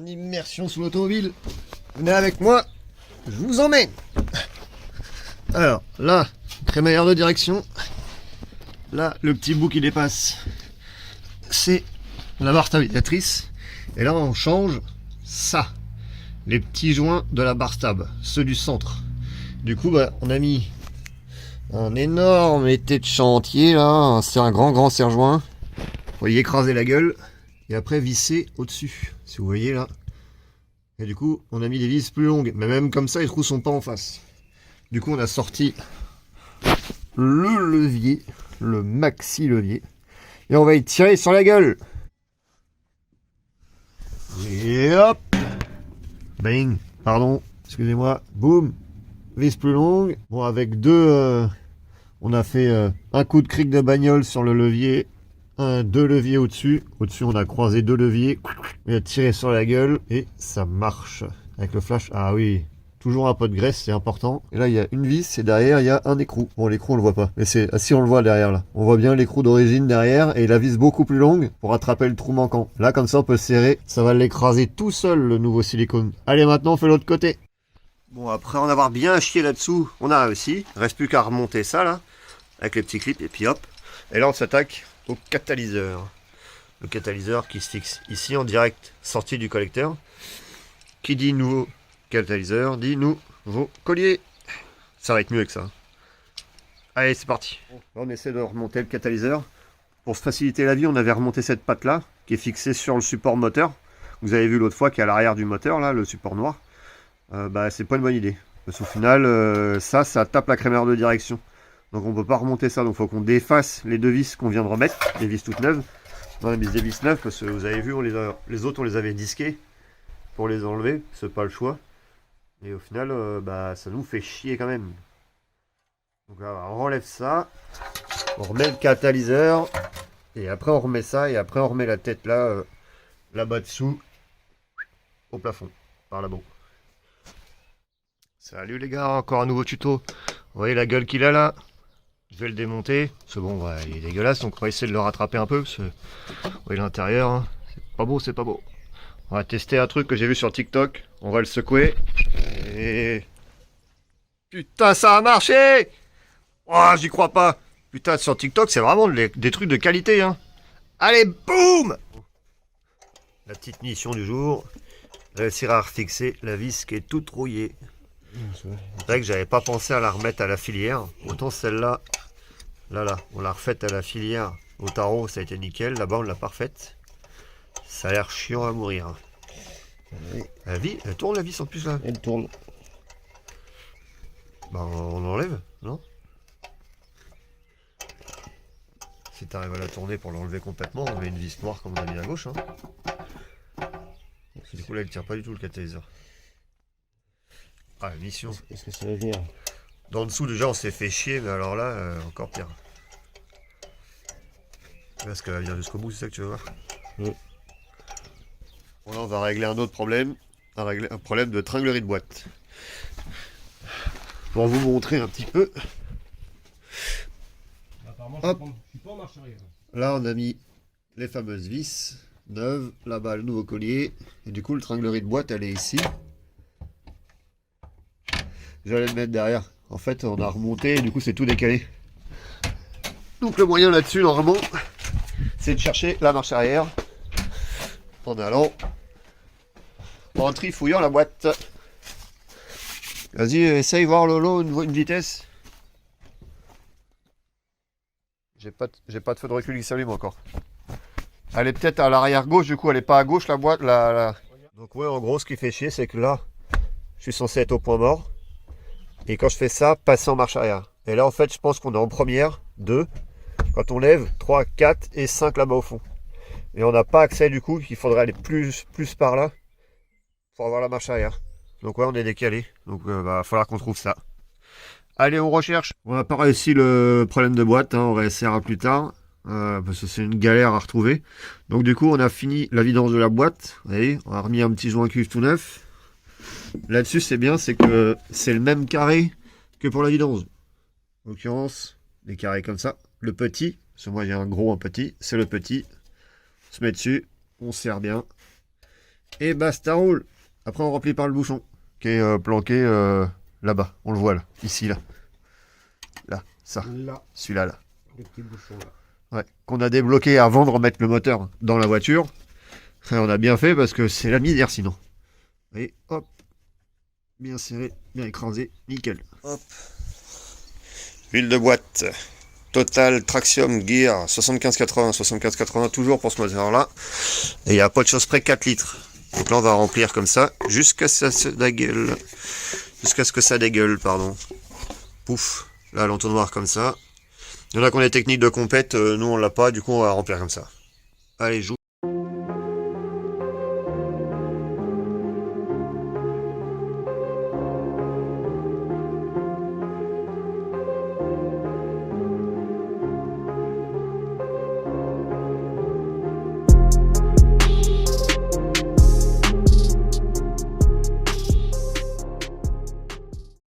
en immersion sous l'automobile. Venez avec moi, je vous emmène. Alors, là, crémaillère de direction. Là, le petit bout qui dépasse, c'est la barre stabilisatrice. Et là, on change ça. Les petits joints de la barre stab, ceux du centre. Du coup, bah, on a mis un énorme été de chantier, là. C'est un grand serre-joint. Faut y écraser la gueule. Et après, visser au-dessus. Si vous voyez, là. Et du coup, on a mis des vis plus longues. Mais même comme ça, les trous sont pas en face. Du coup, on a sorti le levier, le maxi levier. Et on va y tirer sur la gueule. Et hop. Bang. Pardon, excusez-moi. Boum. Vis plus longue. Bon, avec deux... on a fait un coup de cric de bagnole sur le levier. Deux leviers au-dessus. Au-dessus, on a croisé deux leviers. Et tiré sur la gueule. Et ça marche. Avec le flash. Ah oui. Toujours un peu de graisse, c'est important. Et là, il y a une vis et derrière, il y a un écrou. Bon, l'écrou, on le voit pas. Mais c'est... Ah, si, on le voit derrière, là. On voit bien l'écrou d'origine derrière et la vis beaucoup plus longue pour attraper le trou manquant. Là, comme ça, on peut serrer. Ça va l'écraser tout seul, le nouveau silicone. Allez, maintenant, on fait l'autre côté. Bon, après en avoir bien chié là-dessous, on a réussi. Il reste plus qu'à remonter ça, là. Avec les petits clips. Et puis, hop. Et là, on s'attaque au catalyseur. Le catalyseur qui se fixe ici en direct, sorti du collecteur. Qui dit nouveau catalyseur, dit nouveau collier. Ça va être mieux que ça. Allez, c'est parti. Là, on essaie de remonter le catalyseur. Pour se faciliter la vie, on avait remonté cette patte-là, qui est fixée sur le support moteur. Vous avez vu l'autre fois qui est à l'arrière du moteur, là, le support noir. Bah, c'est pas une bonne idée. Parce qu'au final, ça tape la crémaillère de direction. Donc on peut pas remonter ça. Donc il faut qu'on défasse les deux vis qu'on vient de remettre, les vis toutes neuves. On a mis des vis neuves parce que vous avez vu, les autres on les avait disquées pour les enlever. C'est pas le choix. Et au final, bah, ça nous fait chier quand même. Donc là, on enlève ça. On remet le catalyseur. Et après on remet ça. Et après on remet la tête là, là-bas dessous, au plafond, par là-bas. Salut les gars, encore un nouveau tuto. Vous voyez la gueule qu'il a là? Je vais le démonter. C'est bon, ouais, il est dégueulasse, donc on va essayer de le rattraper un peu. Parce que, vous voyez l'intérieur, hein. C'est pas beau, c'est pas beau. On va tester un truc que j'ai vu sur TikTok. On va le secouer. Et... Putain, ça a marché! Oh, j'y crois pas. Putain, sur TikTok, c'est vraiment des trucs de qualité, hein. Allez, boum! La petite mission du jour. Réussir à refixer la vis qui est toute rouillée. C'est vrai que j'avais pas pensé à la remettre à la filière. Autant celle-là, là, on l'a refaite à la filière. Au tarot, ça a été nickel. Là-bas, on l'a pas refaite. Ça a l'air chiant à mourir. Elle tourne la vis en plus là. Elle tourne. Bah, on enlève, non? Si tu arrives à la tourner pour l'enlever complètement, on met une vis noire comme on a mis à gauche. Hein. Du coup, là, il tient pas du tout le catalyseur. Ah, mission. Est-ce que ça va venir? D'en dessous, déjà, on s'est fait chier, mais alors là, encore pire. Est-ce qu'elle va venir jusqu'au bout, c'est ça que tu veux voir? Oui. Bon, là, on va régler un autre problème. Un problème de tringlerie de boîte. Pour vous montrer un petit peu. Apparemment, je suis pas en marche arrière. Là, on a mis les fameuses vis neuves. Là-bas, le nouveau collier. Et du coup, le tringlerie de boîte, elle est ici. J'allais le mettre derrière. En fait, on a remonté et du coup, c'est tout décalé. Donc, le moyen là-dessus, normalement, c'est de chercher la marche arrière en allant en trifouillant la boîte. Vas-y, essaye voir Lolo une vitesse. J'ai pas de feu de recul qui s'allume encore. Elle est peut-être à l'arrière gauche, du coup elle est pas à gauche la boîte. Donc ouais, en gros ce qui fait chier c'est que là, je suis censé être au point mort. Et quand je fais ça, passer en marche arrière. Et là en fait je pense qu'on est en première, 2. Quand on lève, 3, 4 et 5 là-bas au fond. Et on n'a pas accès du coup, il faudrait aller plus par là pour avoir la marche arrière. Donc ouais, on est décalé. Donc va falloir qu'on trouve ça. Allez, on recherche. On n'a pas réussi le problème de boîte, hein, on réessayera plus tard. Parce que c'est une galère à retrouver. Donc du coup, on a fini la vidange de la boîte. Vous voyez, on a remis un petit joint cuivre tout neuf. Là-dessus, c'est bien, c'est que c'est le même carré que pour la vidange. En l'occurrence, des carrés comme ça. Le petit, parce que moi j'ai un gros, un petit, c'est le petit. On se met dessus, on serre bien. Et bah ça roule. Après on remplit par le bouchon qui est planqué là-bas. On le voit là, ici là. Là, ça. Là, Celui-là là. le petit bouchon là. Ouais. Qu'on a débloqué avant de remettre le moteur dans la voiture. Et on a bien fait parce que c'est la misère sinon. Et hop. Bien serré, bien écrasé, nickel. Hop. Huile de boîte. Total Traxium Gear 7580 toujours pour ce moteur-là. Et il n'y a pas de chose près 4 litres. Donc là, on va remplir comme ça jusqu'à ce que ça dégueule. Jusqu'à ce que ça dégueule, pardon. Pouf. Là, l'entonnoir comme ça. Il y en a qui ont des techniques de compète. Nous, on l'a pas. Du coup, on va remplir comme ça. Allez, joue.